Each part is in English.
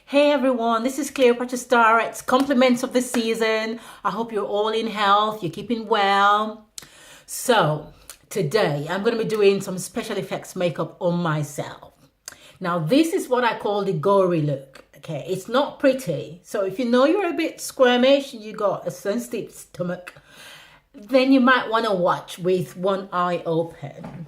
Hey everyone, this is Cleopatra Star. It's compliments of the season. I hope you're all in health, you're keeping well. So today I'm going to be doing some special effects makeup on myself. Now this is what I call the gory look. Okay, it's not pretty. So if you know you're a bit squirmish, you got a sensitive stomach, then you might want to watch with one eye open.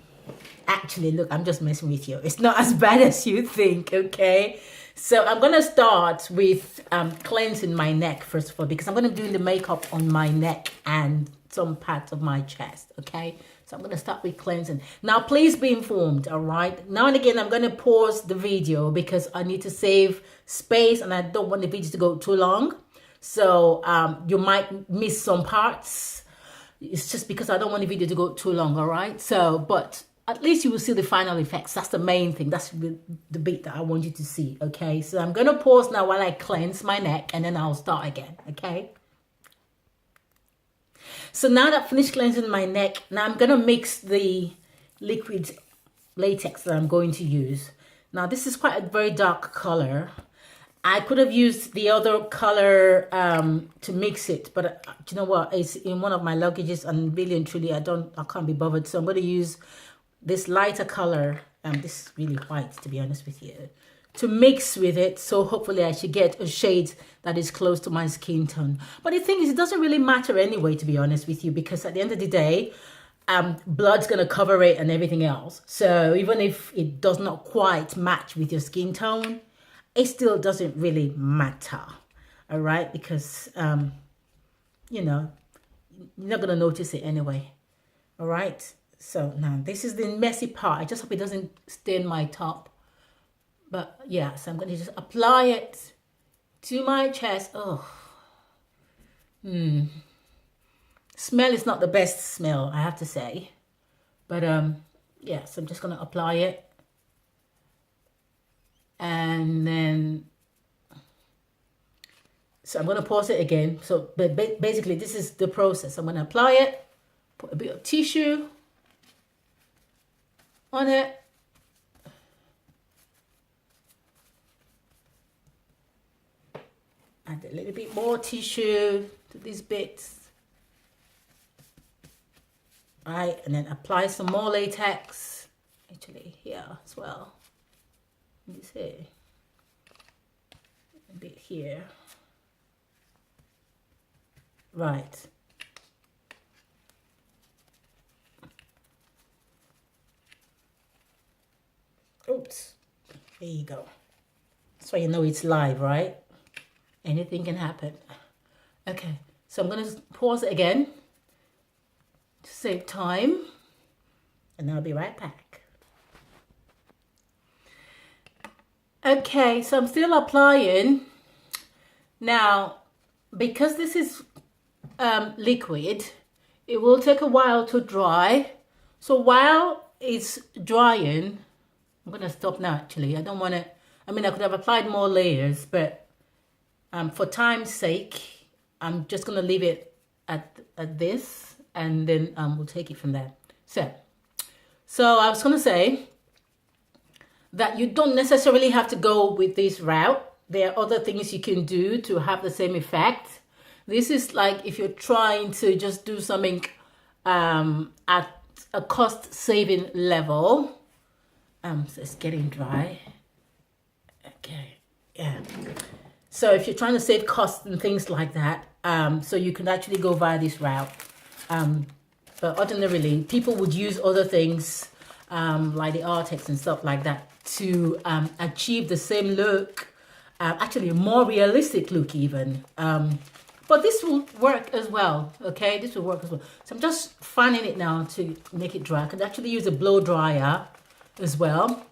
Actually, look, I'm just messing with you. It's not as bad as you think, okay? So I'm going to start with cleansing my neck, first of all, because I'm going to do the makeup on my neck and some parts of my chest, okay? So I'm going to start with cleansing. Now, please be informed, all right? Now and again, I'm going to pause the video because I need to save space and I don't want the video to go too long. So you might miss some parts. It's just because I don't want the video to go too long, all right? So, but at least you will see the final effects. That's the main thing. That's the bit that I want you to see, okay? So I'm going to pause now while I cleanse my neck, and then I'll start again, okay? So now that I've finished cleansing my neck, now I'm going to mix the liquid latex that I'm going to use. Now, this is quite a very dark color. I could have used the other color to mix it, but you know what? It's in one of my luggages, and really and truly, I can't be bothered. So I'm going to use this lighter color, this is really white to be honest with you, to mix with it. So hopefully I should get a shade that is close to my skin tone. But the thing is, it doesn't really matter anyway, to be honest with you, because at the end of the day, blood's going to cover it and everything else. So even if it does not quite match with your skin tone, it still doesn't really matter, all right? Because, you know, you're not going to notice it anyway, all right? So now this is the messy part. I just hope it doesn't stain my top. But yeah, so I'm going to just apply it to my chest. Oh, smell is not the best smell, I have to say. But yeah, so I'm just going to apply it. And then, so I'm going to pause it again. So but basically this is the process. I'm going to apply it, put a bit of tissue on it, add a little bit more tissue to these bits, right, and then apply some more latex, actually here as well. Let me see, a bit here, right. Oops, there you go. That's why you know it's live, right? Anything can happen. Okay, so I'm going to pause it again to save time, and I'll be right back. Okay, so I'm still applying. Now, because this is liquid, it will take a while to dry. So while it's drying, I'm going to stop now, actually. I don't want to, I mean, I could have applied more layers, but for time's sake, I'm just going to leave it at this, and then we'll take it from there. So I was going to say that you don't necessarily have to go with this route. There are other things you can do to have the same effect. This is like if you're trying to just do something at a cost-saving level. So it's getting dry. Okay, yeah. So if you're trying to save costs and things like that, so you can actually go via this route. But ordinarily, people would use other things like the Artex and stuff like that to achieve the same look, actually a more realistic look even. But this will work as well, okay? This will work as well. So I'm just fanning it now to make it dry. I could actually use a blow dryer as well.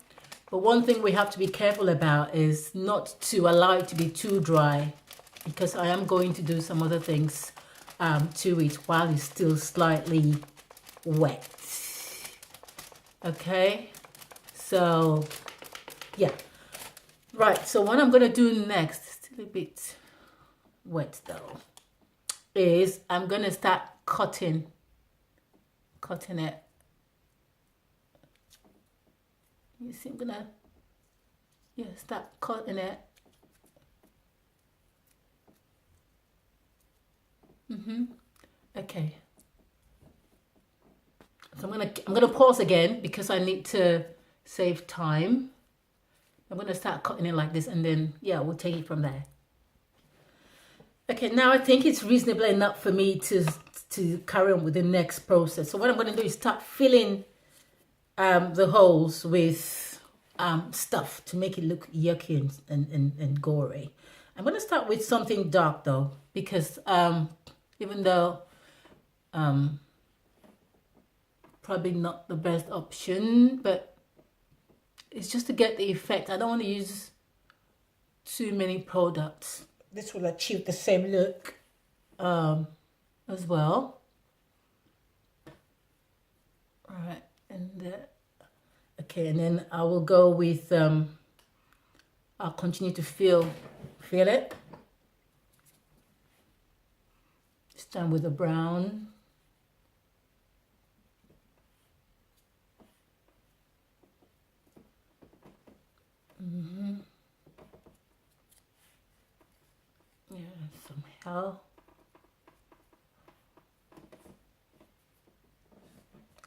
But one thing we have to be careful about is not to allow it to be too dry, because I am going to do some other things to it while it's still slightly wet. Okay, so yeah, right. So what I'm gonna do next, still a bit wet though, is I'm gonna start cutting it. You see, I'm gonna start cutting it Okay. So I'm gonna pause again because I need to save time. I'm gonna start cutting it like this, and then yeah, we'll take it from there. Okay, now I think it's reasonable enough for me to carry on with the next process. So what I'm gonna do is start filling the holes with stuff to make it look yucky and gory. I'm gonna start with something dark though, because even though probably not the best option, but it's just to get the effect. I don't want to use too many products. This will achieve the same look as well. All right, and okay, and then I will go with I'll continue to feel it. This time with the brown. Yeah, somehow.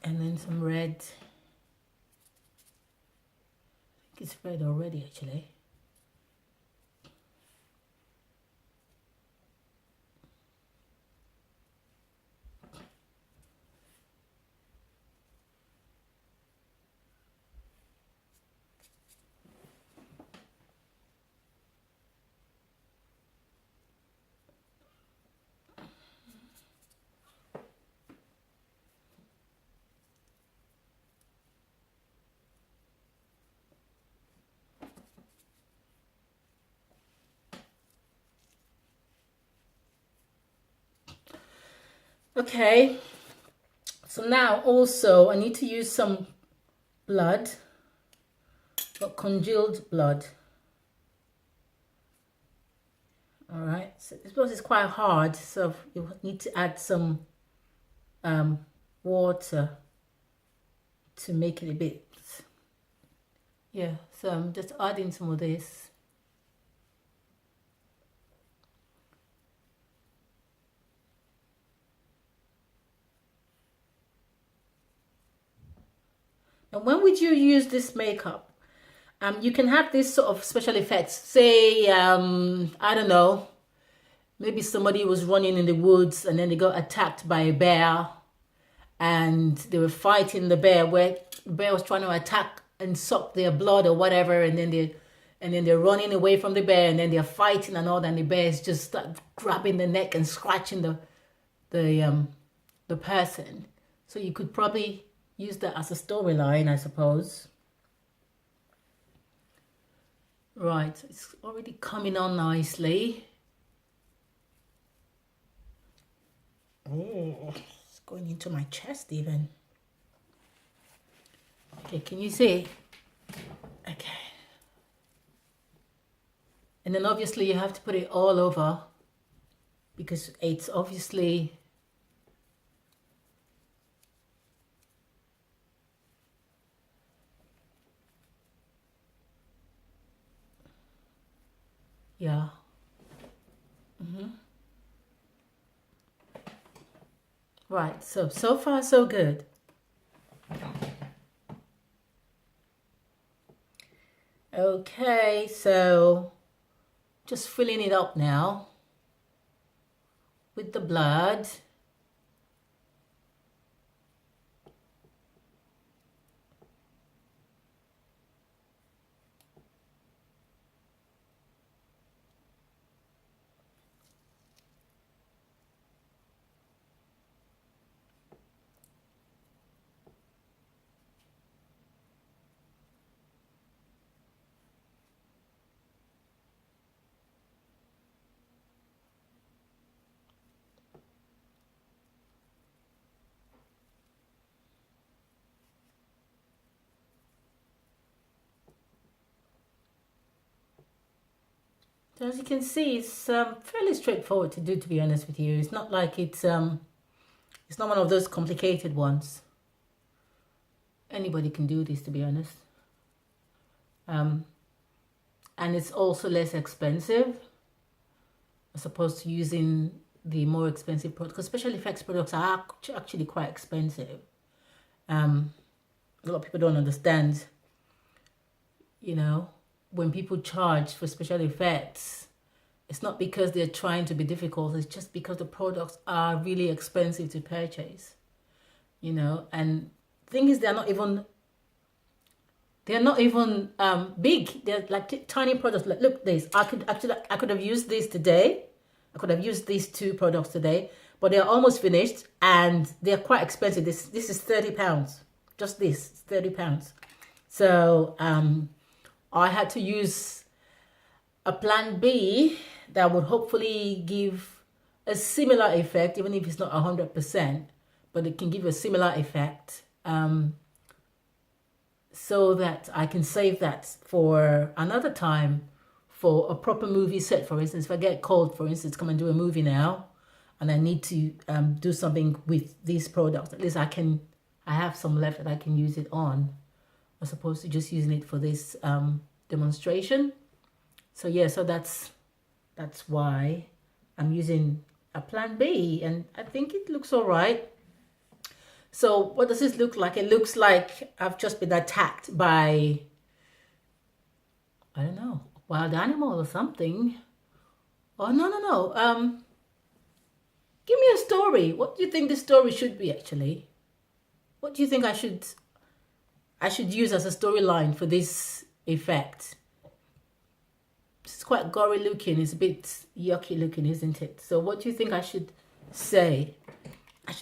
And then some red. I think it's red already actually. Okay, so now also I need to use some blood, but congealed blood. All right, so this process is quite hard, so you need to add some water to make it a bit, yeah, so I'm just adding some of this. And when would you use this makeup? You can have this sort of special effects. Say, I don't know, maybe somebody was running in the woods and then they got attacked by a bear and they were fighting the bear where the bear was trying to attack and suck their blood or whatever, and then they're running away from the bear, and then they're fighting and all that, and the bear is just grabbing the neck and scratching the person. So you could probably use that as a storyline, I suppose. Right, it's already coming on nicely. Oh, it's going into my chest even. Okay, can you see? Okay. And then obviously you have to put it all over because it's obviously yeah. Right, so far so good. Okay, so just filling it up now with the blood. So as you can see, it's fairly straightforward to do, to be honest with you. It's not like it's not one of those complicated ones. Anybody can do this, to be honest. And it's also less expensive as opposed to using the more expensive products, because special effects products are actually quite expensive. A lot of people don't understand, you know, when people charge for special effects, it's not because they're trying to be difficult, it's just because the products are really expensive to purchase, you know. And the thing is, they're not even big. They're like tiny products. Like, look, this, I could have used this today. I could have used these two products today, but they're almost finished and they're quite expensive. This is £30. Just this, it's £30. So I had to use a plan B that would hopefully give a similar effect, even if it's not 100%, but it can give a similar effect, so that I can save that for another time, for a proper movie set. For instance, if I get called, for instance, come and do a movie now, and I need to do something with these products, at least I have some left that I can use it on, as opposed to just using it for this demonstration. So yeah, so that's why I'm using a plan B, and I think it looks all right. So what does this look like? It looks like I've just been attacked by, I don't know, a wild animal or something. Oh, no. Give me a story. What do you think the story should be, actually? What do you think I should use as a storyline for this effect? It's quite gory looking. It's a bit yucky looking, isn't it? So what do you think I should say?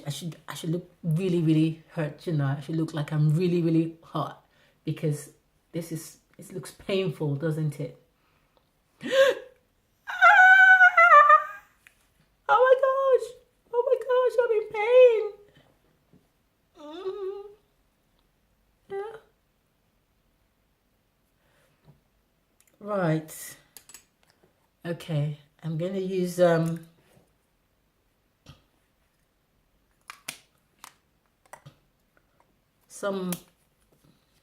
I should look really, really hurt, you know. I should look like I'm really, really hot, because it looks painful, doesn't it? Oh my gosh, I'm in pain. Yeah. Right. Okay, I'm gonna use some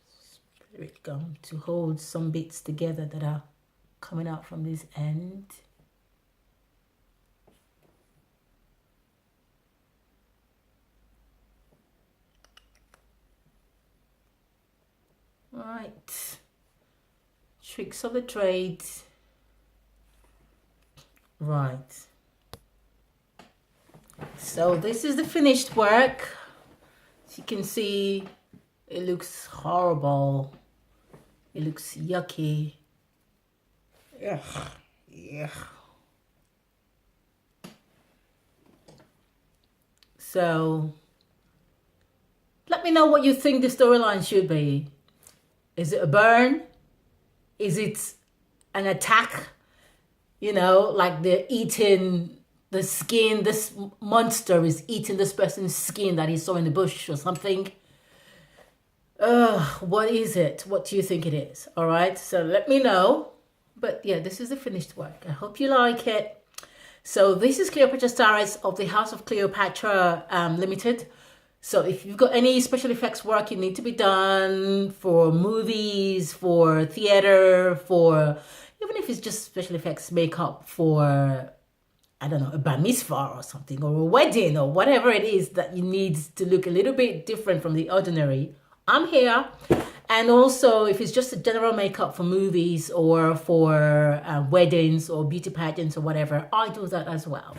spirit gum to hold some bits together that are coming out from this end. Right, tricks of the trade. Right, so this is the finished work. As you can see, it looks horrible. It looks yucky. Ugh. Yeah. So let me know what you think the storyline should be. Is it a burn? Is it an attack? You know, like they're eating the skin. This monster is eating this person's skin that he saw in the bush or something. What is it? What do you think it is? All right, so let me know. But yeah, this is the finished work. I hope you like it. So this is Cleopatra Starres of the House of Cleopatra Limited. So if you've got any special effects work you need to be done for movies, for theater, for even if it's just special effects makeup for, I don't know, a bar mitzvah or something, or a wedding, or whatever it is that you need to look a little bit different from the ordinary, I'm here. And also, if it's just a general makeup for movies or for weddings or beauty pageants or whatever, I do that as well.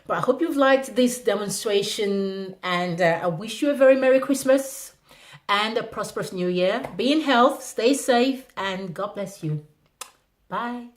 But I hope you've liked this demonstration, and I wish you a very Merry Christmas and a prosperous New Year. Be in health, stay safe, and God bless you. Bye.